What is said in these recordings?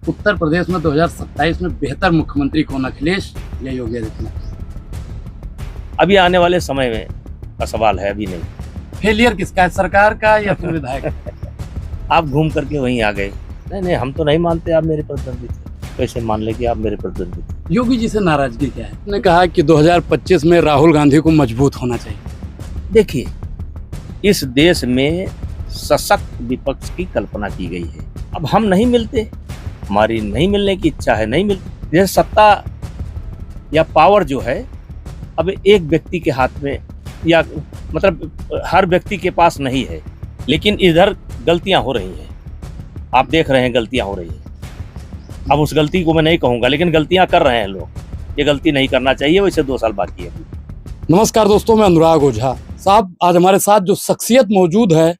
उत्तर प्रदेश में 2027 में बेहतर मुख्यमंत्री कौन, अखिलेश या योगी आदित्यनाथ? अभी आने वाले समय में का सवाल है, अभी नहीं। फेलियर किसका है, सरकार का या फिर विधायक का? आप घूम करके वहीं आ गए। नहीं, हम तो नहीं मानते आप मेरे प्रतिद्वंदी थे। कैसे मान ले कि आप मेरे प्रतिद्वंदी थे? योगी जी से नाराजगी क्या है? उन्होंने कहा कि 2025 में राहुल गांधी को मजबूत होना चाहिए। देखिए, इस देश में सशक्त विपक्ष की कल्पना की गई है। अब हम नहीं मिलते, हमारी नहीं मिलने की इच्छा है, नहीं मिलती। जैसे सत्ता या पावर जो है अब एक व्यक्ति के हाथ में, या मतलब हर व्यक्ति के पास नहीं है, लेकिन इधर गलतियां हो रही हैं। आप देख रहे हैं गलतियां हो रही हैं। अब उस गलती को मैं नहीं कहूंगा, लेकिन गलतियां कर रहे हैं लोग। ये गलती नहीं करना चाहिए, वैसे 2 साल बाकी है। नमस्कार दोस्तों, मैं अनुराग ओझा साहब। आज हमारे साथ जो शख्सियत मौजूद है,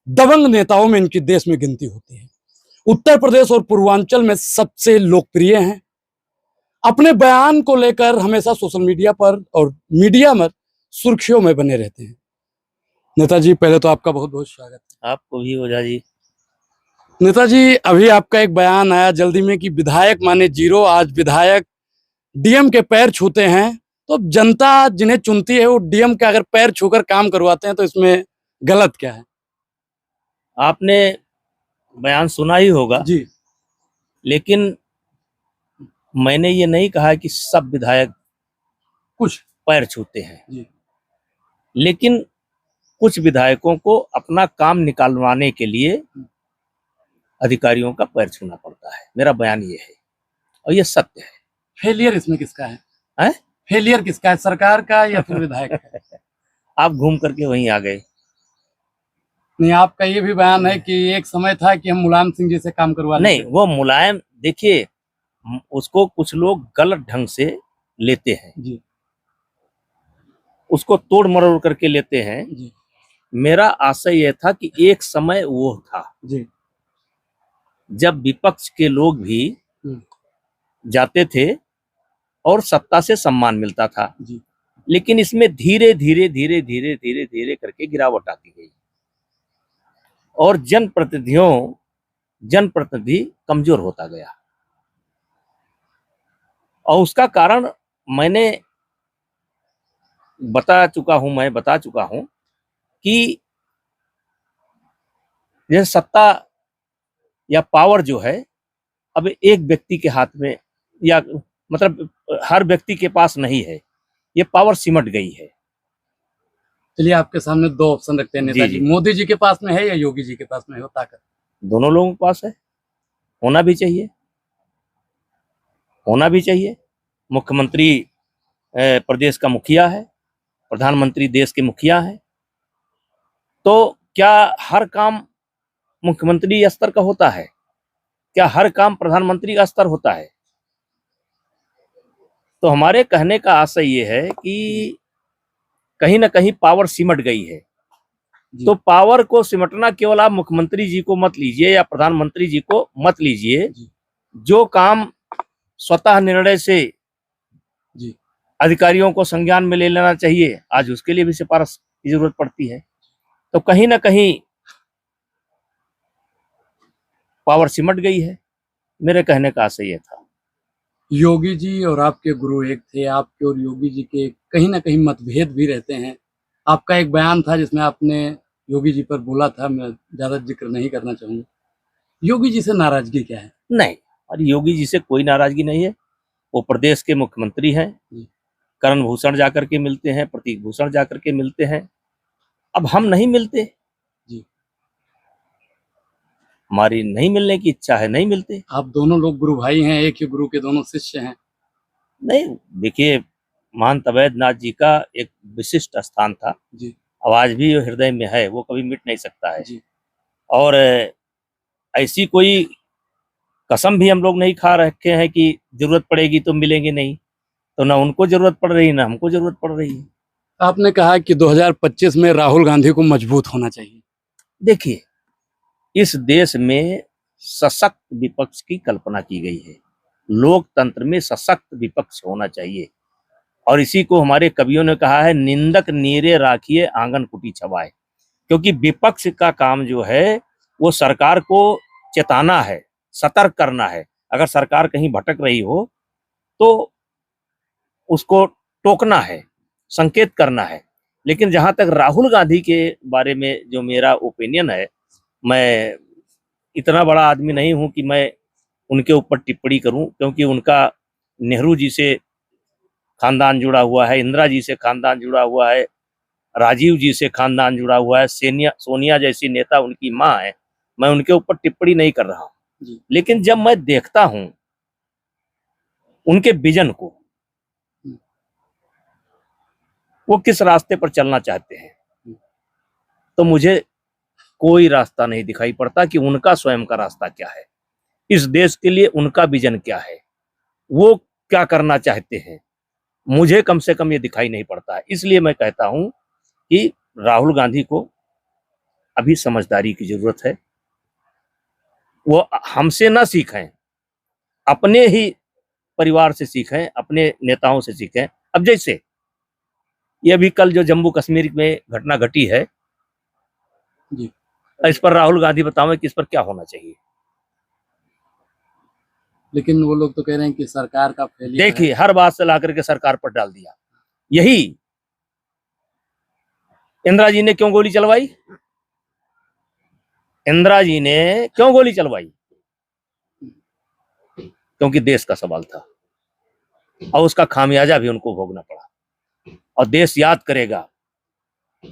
दबंग नेताओं में इनकी देश में गिनती होती है। उत्तर प्रदेश और पूर्वांचल में सबसे लोकप्रिय हैं। अपने बयान को लेकर हमेशा सोशल मीडिया पर और मीडिया में सुर्खियों में बने रहते हैं। नेताजी, पहले तो आपका बहुत बहुत स्वागत है। आपको भी ओझा जी। नेताजी, अभी आपका एक बयान आया जल्दी में कि विधायक माने जीरो। आज विधायक डीएम के पैर छूते हैं, तो जनता जिन्हें चुनती है वो डीएम के अगर पैर छूकर काम करवाते हैं तो इसमें गलत क्या है? आपने बयान सुना ही होगा जी। लेकिन मैंने ये नहीं कहा कि सब विधायक कुछ पैर छूते हैं जी। लेकिन कुछ विधायकों को अपना काम निकालवाने के लिए अधिकारियों का पैर छूना पड़ता है। मेरा बयान ये है और ये सत्य है। फेलियर इसमें किसका है? हैं? फेलियर किसका है, सरकार का या फिर विधायक का? आप घूम करके वहीं आ गए। नहीं, आपका ये भी बयान है कि एक समय था कि हम मुलायम सिंह जी से काम करवा नहीं, लेते। वो मुलायम, देखिए उसको कुछ लोग गलत ढंग से लेते हैं, जी उसको तोड़ मरोड़ करके लेते हैं। जी मेरा आशय यह था कि एक समय वो था जी जब विपक्ष के लोग भी हम्म। जाते थे और सत्ता से सम्मान मिलता था। जी। लेकिन इसमें धीरे धीरे धीरे धीरे धीरे धीरे करके गिरावट आती गई और जनप्रतिनिधि कमजोर होता गया। और उसका कारण मैंने बता चुका हूं कि यह सत्ता या पावर जो है अब एक व्यक्ति के हाथ में, या मतलब हर व्यक्ति के पास नहीं है। ये पावर सिमट गई है। चलिए, आपके सामने 2 ऑप्शन रखते हैं नेताजी। जी। मोदी जी के पास में है या योगी जी के पास में है ताकत? दोनों लोगों के पास है, होना भी चाहिए। मुख्यमंत्री प्रदेश का मुखिया है, प्रधानमंत्री देश के मुखिया है। तो क्या हर काम मुख्यमंत्री स्तर का होता है? क्या हर काम प्रधानमंत्री का स्तर होता है? तो हमारे कहने का आशय ये है कि कहीं ना कहीं पावर सिमट गई है। तो पावर को सिमटना केवल आप मुख्यमंत्री जी को मत लीजिए या प्रधानमंत्री जी को मत लीजिए। जो काम स्वतः निर्णय से जी अधिकारियों को संज्ञान में ले लेना चाहिए, आज उसके लिए भी सिफारिश की जरूरत पड़ती है। तो कहीं ना कहीं पावर सिमट गई है। मेरे कहने का आशय यह था। योगी जी और आपके गुरु एक थे। आपके और योगी जी के कहीं ना कहीं मतभेद भी रहते हैं। आपका एक बयान था जिसमें आपने योगी जी पर बोला था, मैं ज्यादा जिक्र नहीं करना चाहूंगा। योगी जी से नाराजगी क्या है? नहीं, और योगी जी से कोई नाराजगी नहीं है। वो प्रदेश के मुख्यमंत्री हैं। करण भूषण जाकर के मिलते हैं, प्रतीक भूषण जाकर के मिलते हैं। अब हम नहीं मिलते जी। हमारी नहीं मिलने की इच्छा है, नहीं मिलते। आप दोनों लोग गुरु भाई हैं, एक ही गुरु के दोनों शिष्य हैं। नहीं, देखिए, महंत अवैधनाथ जी का एक विशिष्ट स्थान था जी। आज भी हृदय में है, वो कभी मिट नहीं सकता है जी। और ऐसी कोई कसम भी हम लोग नहीं खा रखे हैं कि जरूरत पड़ेगी तो मिलेंगे नहीं। तो ना उनको जरूरत पड़ रही, ना हमको जरूरत पड़ रही है। आपने कहा कि 2025 में राहुल गांधी को मजबूत होना चाहिए। देखिए, इस देश में सशक्त विपक्ष की कल्पना की गई है। लोकतंत्र में सशक्त विपक्ष होना चाहिए और इसी को हमारे कवियों ने कहा है, निंदक नीरे राखिए आंगन कुटी छवाए। क्योंकि विपक्ष का काम जो है वो सरकार को चेताना है, सतर्क करना है। अगर सरकार कहीं भटक रही हो तो उसको टोकना है, संकेत करना है। लेकिन जहां तक राहुल गांधी के बारे में जो मेरा ओपिनियन है, मैं इतना बड़ा आदमी नहीं हूं कि मैं उनके ऊपर टिप्पणी करूं, क्योंकि उनका नेहरू जी से खानदान जुड़ा हुआ है, इंदिरा जी से खानदान जुड़ा हुआ है, राजीव जी से खानदान जुड़ा हुआ है, सोनिया जैसी नेता उनकी माँ है। मैं उनके ऊपर टिप्पणी नहीं कर रहा हूं, लेकिन जब मैं देखता हूं उनके विजन को, वो किस रास्ते पर चलना चाहते हैं, तो मुझे कोई रास्ता नहीं दिखाई पड़ता कि उनका स्वयं का रास्ता क्या है, इस देश के लिए उनका विजन क्या है, वो क्या करना चाहते हैं। मुझे कम से कम ये दिखाई नहीं पड़ता है। इसलिए मैं कहता हूं कि राहुल गांधी को अभी समझदारी की जरूरत है। वो हमसे ना सीखें, अपने ही परिवार से सीखें, अपने नेताओं से सीखें। अब जैसे ये अभी कल जो जम्मू कश्मीर में घटना घटी है जी, इस पर राहुल गांधी बताओ कि इस पर क्या होना चाहिए। लेकिन वो लोग तो कह रहे हैं कि सरकार का फेलियर है। देखिए, हर बात से ला करके सरकार पर डाल दिया। यही इंदिरा जी ने क्यों गोली चलवाई? इंदिरा जी ने क्यों गोली चलवाई? क्योंकि देश का सवाल था और उसका खामियाजा भी उनको भोगना पड़ा। और देश याद करेगा,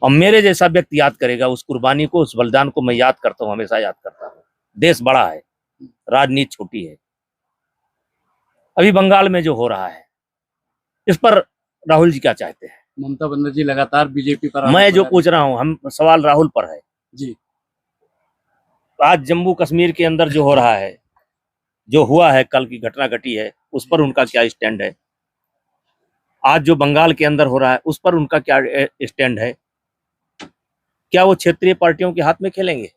और मेरे जैसा व्यक्ति याद करेगा उस कुर्बानी को, उस बलिदान को। मैं याद करता हूं, हमेशा याद करता हूं। देश बड़ा है, राजनीति छोटी है। अभी बंगाल में जो हो रहा है, इस पर राहुल जी क्या चाहते हैं? ममता बनर्जी लगातार बीजेपी पर मैं जो पूछ रहा हूं, हम सवाल राहुल पर है जी। आज जम्मू कश्मीर के अंदर जो हो रहा है, जो हुआ है, कल की घटना घटी है, उस पर उनका क्या स्टैंड है? आज जो बंगाल के अंदर हो रहा है, उस पर उनका क्या स्टैंड है? क्या वो क्षेत्रीय पार्टियों के हाथ में खेलेंगे?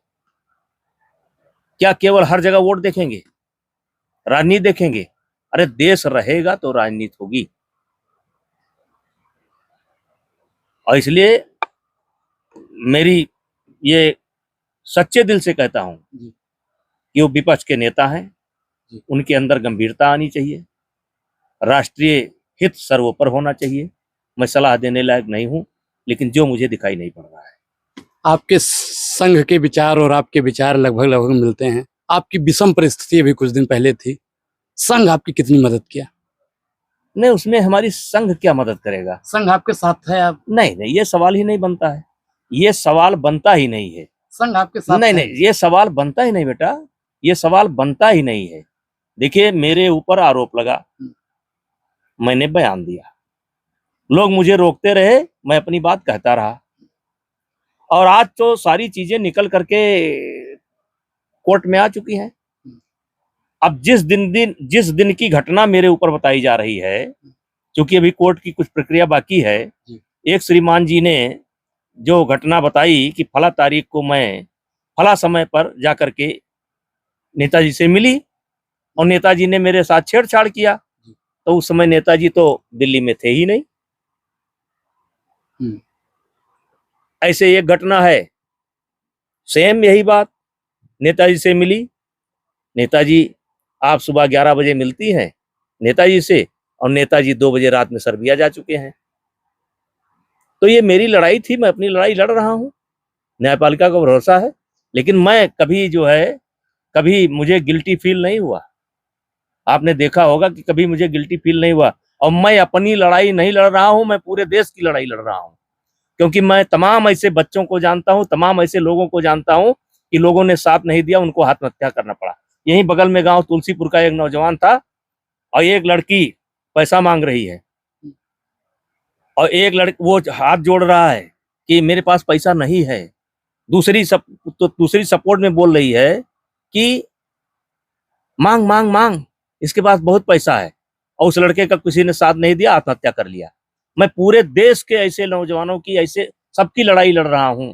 क्या केवल हर जगह वोट देखेंगे, राजनीति देखेंगे? अरे देश रहेगा तो राजनीति होगी। और इसलिए मेरी ये सच्चे दिल से कहता हूं कि वो विपक्ष के नेता हैं, उनके अंदर गंभीरता आनी चाहिए, राष्ट्रीय हित सर्वोपर होना चाहिए। मैं सलाह देने लायक नहीं हूं, लेकिन जो मुझे दिखाई नहीं पड़ रहा है। आपके संघ के विचार और आपके विचार लगभग लगभग मिलते हैं। आपकी विषम परिस्थिति अभी कुछ दिन पहले थी, संघ आपकी कितनी मदद किया? नहीं, उसमें हमारी संघ क्या मदद करेगा? संघ आपके साथ है? आप नहीं नहीं, ये सवाल ही नहीं बनता है, ये सवाल बनता ही नहीं है। संघ आपके साथ नहीं है? नहीं, ये सवाल बनता ही नहीं बेटा, ये सवाल बनता ही नहीं है। देखिए, मेरे ऊपर आरोप लगा, मैंने बयान दिया, लोग मुझे रोकते रहे, मैं अपनी बात कहता रहा, और आज तो सारी चीजें निकल करके कोर्ट में आ चुकी हैं। अब जिस दिन की घटना मेरे ऊपर बताई जा रही है, क्योंकि अभी कोर्ट की कुछ प्रक्रिया बाकी है, एक श्रीमान जी ने जो घटना बताई कि फला तारीख को मैं फला समय पर जाकर के नेताजी से मिली और नेताजी ने मेरे साथ छेड़छाड़ किया, तो उस समय नेताजी तो दिल्ली में थे ही नहीं। ऐसे एक घटना है, सेम यही बात, नेताजी से मिली, नेताजी आप सुबह 11 बजे मिलती हैं नेताजी से, और नेताजी 2 बजे रात में सर्बिया जा चुके हैं। तो ये मेरी लड़ाई थी, मैं अपनी लड़ाई लड़ रहा हूं, न्यायपालिका का भरोसा है। लेकिन मैं कभी जो है, कभी मुझे गिल्टी फील नहीं हुआ। आपने देखा होगा कि कभी मुझे गिल्टी फील नहीं हुआ। और मैं अपनी लड़ाई नहीं लड़ रहा हूं, मैं पूरे देश की लड़ाई लड़ रहा हूं, क्योंकि मैं तमाम ऐसे बच्चों को जानता हूं, तमाम ऐसे लोगों को जानता हूं कि लोगों ने साथ नहीं दिया, उनको आत्महत्या करना पड़ा। यहीं बगल में गांव तुलसीपुर का एक नौजवान था, और एक लड़की पैसा मांग रही है, और एक लड़की वो हाथ जोड़ रहा है कि मेरे पास पैसा नहीं है। दूसरी सपोर्ट में बोल रही है कि मांग मांग मांग, इसके पास बहुत पैसा है, और उस लड़के का किसी ने साथ नहीं दिया, आत्महत्या कर लिया। मैं पूरे देश के ऐसे नौजवानों की, ऐसे सबकी लड़ाई लड़ रहा हूं।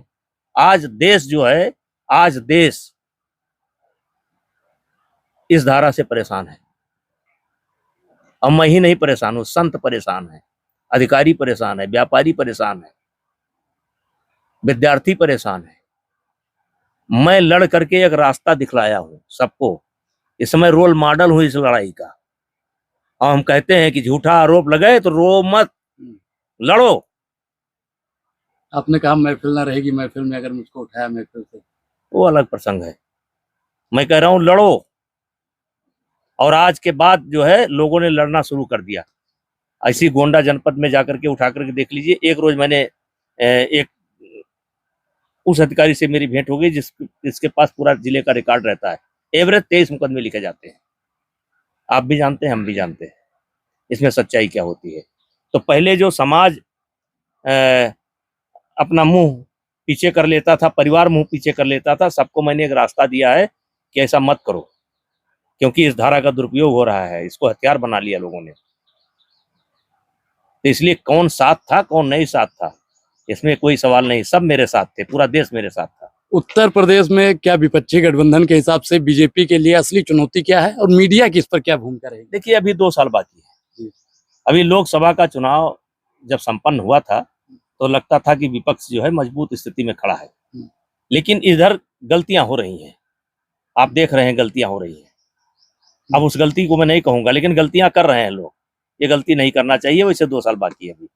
आज देश जो है, आज देश इस धारा से परेशान है, और मैं ही नहीं परेशान हूं, संत परेशान है, अधिकारी परेशान है, व्यापारी परेशान है, विद्यार्थी परेशान है। मैं लड़ करके एक रास्ता दिखलाया हूं सबको, इस समय रोल मॉडल हूँ इस लड़ाई का। और हम कहते हैं कि झूठा आरोप लगे तो रो मत, लड़ो। आपने कहा महफिल ना रहेगी, महफिल में अगर मुझको उठाया महफिल से, वो अलग प्रसंग है। मैं कह रहा हूं लड़ो। और आज के बाद जो है लोगों ने लड़ना शुरू कर दिया। ऐसी गोंडा जनपद में जाकर के उठा करके देख लीजिए। एक रोज मैंने एक उस अधिकारी से मेरी भेंट हो गई जिसके पास पूरा जिले का रिकॉर्ड रहता है। एवरेज 23 मुकदमे लिखे जाते हैं। आप भी जानते हैं, हम भी जानते हैं इसमें सच्चाई क्या होती है। तो पहले जो समाज अपना मुंह पीछे कर लेता था, परिवार मुंह पीछे कर लेता था, सबको मैंने एक रास्ता दिया है कि ऐसा मत करो, क्योंकि इस धारा का दुरुपयोग हो रहा है। इसको हथियार बना लिया लोगों ने। तो इसलिए कौन साथ था कौन नहीं साथ था इसमें कोई सवाल नहीं, सब मेरे साथ थे, पूरा देश मेरे साथ था। उत्तर प्रदेश में क्या विपक्षी गठबंधन के हिसाब से बीजेपी के लिए असली चुनौती क्या है और मीडिया की इस पर क्या भूमिका रहेगी? देखिए अभी 2 साल बाकी है। अभी लोकसभा का चुनाव जब संपन्न हुआ था तो लगता था कि विपक्ष जो है मजबूत स्थिति में खड़ा है, लेकिन इधर गलतियां हो रही हैं। आप देख रहे हैं गलतियां हो रही हैं। अब उस गलती को मैं नहीं कहूंगा, लेकिन गलतियां कर रहे हैं लोग। ये गलती नहीं करना चाहिए। वैसे 2 साल बाकी है अभी।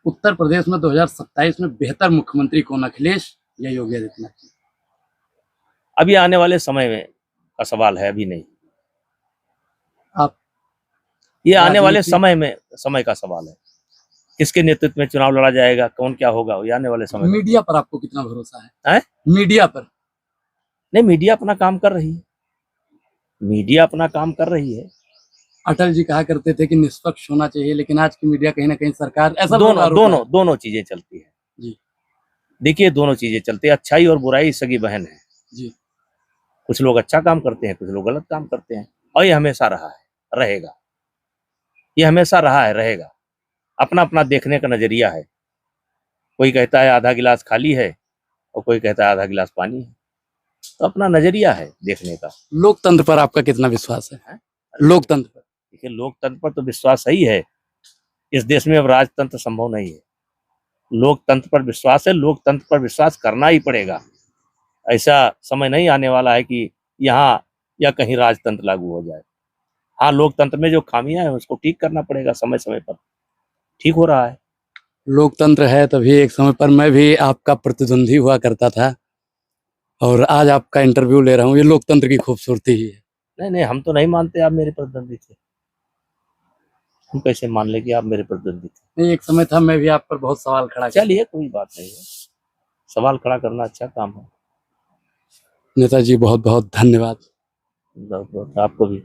उत्तर प्रदेश में 2027 में बेहतर मुख्यमंत्री कौन, अखिलेश या योगी आदित्यनाथ? अभी आने वाले समय में का सवाल है, अभी नहीं। आप ये आने वाले समय का सवाल है। किसके नेतृत्व में चुनाव लड़ा जाएगा, कौन क्या होगा, ये आने वाले समय। मीडिया पर आपको कितना भरोसा है? मीडिया पर? नहीं, मीडिया अपना काम कर रही है। मीडिया अपना काम कर रही है। अटल जी कहा करते थे कि निष्पक्ष होना चाहिए, लेकिन आज की मीडिया कहीं ना कहीं सरकार ऐसा दोनों चीजें चलती है जी। देखिए दोनों चीजें चलती है। अच्छाई और बुराई सगी बहन है जी। कुछ लोग अच्छा काम करते हैं, कुछ लोग गलत काम करते हैं, और ये हमेशा रहा है, रहेगा। ये हमेशा रहा है, रहेगा। अपना अपना देखने का नजरिया है। कोई कहता है आधा गिलास खाली है और कोई कहता है आधा गिलास पानी है। तो अपना नजरिया है देखने का। लोकतंत्र पर आपका कितना विश्वास है? लोकतंत्र पर? देखिए लोकतंत्र पर तो विश्वास सही है। इस देश में अब राजतंत्र संभव नहीं है। लोकतंत्र पर विश्वास है, लोकतंत्र पर विश्वास करना ही पड़ेगा। ऐसा समय नहीं आने वाला है कि यहाँ या कहीं राजतंत्र लागू हो जाए। हाँ, लोकतंत्र में जो खामियां हैं उसको ठीक करना पड़ेगा समय समय पर। ठीक हो रहा है। लोकतंत्र है तभी एक समय पर मैं भी आपका प्रतिद्वंदी हुआ करता था और आज आपका इंटरव्यू ले रहा हूँ। ये लोकतंत्र की खूबसूरती ही है। नहीं, हम तो नहीं मानते आप मेरे प्रतिद्वंदी थे। हम कैसे मान ले कि आप मेरे प्रतिद्वंदी थे? नहीं, एक समय था मैं भी आप पर बहुत सवाल खड़ा। चलिए कोई बात नहीं है, सवाल खड़ा करना अच्छा काम है। नेताजी बहुत बहुत धन्यवाद। बहुत बहुत आपको भी।